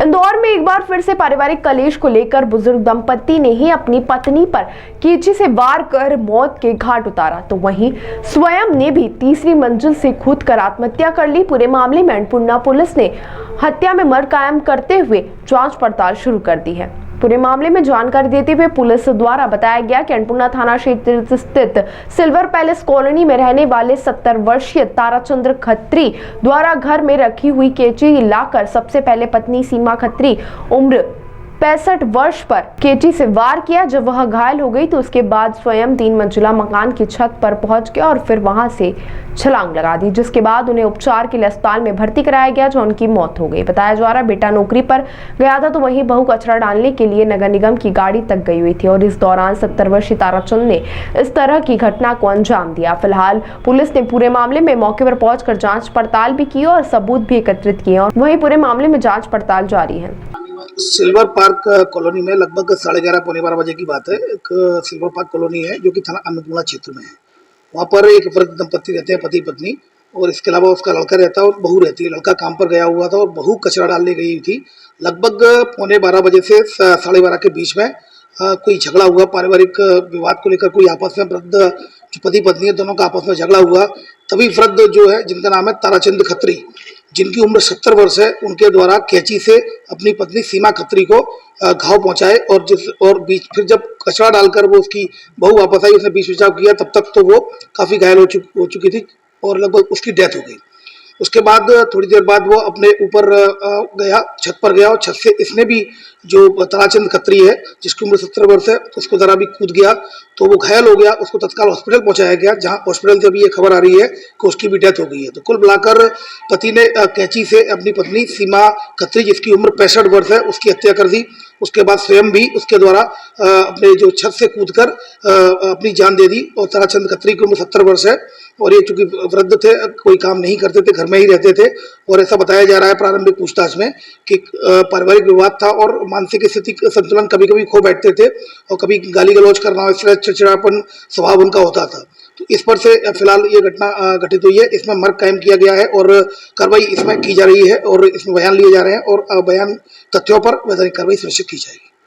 इंदौर में एक बार फिर से पारिवारिक कलेश को लेकर बुजुर्ग दंपति ने ही अपनी पत्नी पर कैंची से वार कर मौत के घाट उतारा, तो वहीं स्वयं ने भी तीसरी मंजिल से कूद कर आत्महत्या कर ली। पूरे मामले में अन्नपूर्णा पुलिस ने हत्या में मर्ग कायम करते हुए जांच पड़ताल शुरू कर दी है। पूरे मामले में जानकारी देते हुए पुलिस द्वारा बताया गया कि अन्नपूर्णा थाना क्षेत्र स्थित सिल्वर पैलेस कॉलोनी में रहने वाले 70 वर्षीय ताराचंद्र खत्री द्वारा घर में रखी हुई कैंची लाकर सबसे पहले पत्नी सीमा खत्री उम्र 65 वर्ष पर कैंची से वार किया। जब वह घायल हो गई तो उसके बाद स्वयं 3 मंजिला मकान की छत पर पहुंच गया और फिर वहां से छलांग लगा दी, जिसके बाद उन्हें उपचार के लिए अस्पताल में भर्ती कराया गया, जो उनकी मौत हो गई। बताया जा रहा बेटा नौकरी पर गया था तो वहीं बहू कचरा डालने के लिए नगर निगम की गाड़ी तक गई हुई थी और इस दौरान 70 वर्षीय ताराचंद ने इस तरह की घटना को अंजाम दिया। फिलहाल पुलिस ने पूरे मामले में मौके पर पहुंचकर जांच पड़ताल भी की और सबूत भी एकत्रित किए और वहीं पूरे मामले में जांच पड़ताल जारी है। सिल्वर पार्क कॉलोनी में लगभग 11:30 पौने 12 बजे की बात है। एक सिल्वर पार्क कॉलोनी है जो कि थाना अन्नपूर्णा क्षेत्र में है। वहाँ पर एक वृद्ध दंपति रहते हैं, पति पत्नी, और इसके अलावा उसका लड़का रहता है और बहू रहती है। लड़का काम पर गया हुआ था और बहू कचरा डालने गई थी। लगभग पौने 12 बजे से 12:30 के बीच में कोई झगड़ा हुआ, पारिवारिक विवाद को लेकर कोई आपस में वृद्ध जो पति पत्नी है दोनों का आपस में झगड़ा हुआ। तभी वृद्ध जो है जिनका नाम है ताराचंद खत्री, जिनकी उम्र 70 वर्ष है, उनके द्वारा कैंची से अपनी पत्नी सीमा खत्री को घाव पहुंचाए और बीच फिर जब कचरा डालकर वो उसकी बहू वापस आई, उसने बीच बचाव किया, तब तक तो वो काफ़ी घायल हो चुकी थी और लगभग उसकी डेथ हो गई। उसके बाद थोड़ी देर बाद वो अपने ऊपर गया, छत पर गया और छत से इसने भी जो ताराचंद खत्री है जिसकी उम्र 70 वर्ष है उसको ज़रा भी कूद गया तो वो घायल हो गया। उसको तत्काल हॉस्पिटल पहुंचाया गया, जहां हॉस्पिटल से अभी ये खबर आ रही है कि उसकी भी डेथ हो गई है। तो कुल मिलाकर पति ने कैंची से अपनी पत्नी सीमा खत्री जिसकी उम्र 65 वर्ष है उसकी हत्या कर दी। उसके बाद स्वयं भी उसके द्वारा अपने जो छत से कूदकर अपनी जान दे दी। और ताराचंद खत्री की उम्र 70 वर्ष है और ये चूंकि वृद्ध थे, कोई काम नहीं करते थे, घर में ही रहते थे और ऐसा बताया जा रहा है प्रारंभिक पूछताछ में कि पारिवारिक विवाद था और मानसिक स्थिति संतुलन कभी कभी खो बैठते थे और कभी गाली गलौज करना, इसलिए चिड़चिड़ापन स्वभाव उनका होता था। तो इस पर से फिलहाल ये घटना घटित हुई है। इसमें मर्ग कायम किया गया है और कार्रवाई इसमें की जा रही है और इसमें बयान लिए जा रहे हैं और बयान तथ्यों पर वैधानिक कार्रवाई सुनिश्चित की जाएगी।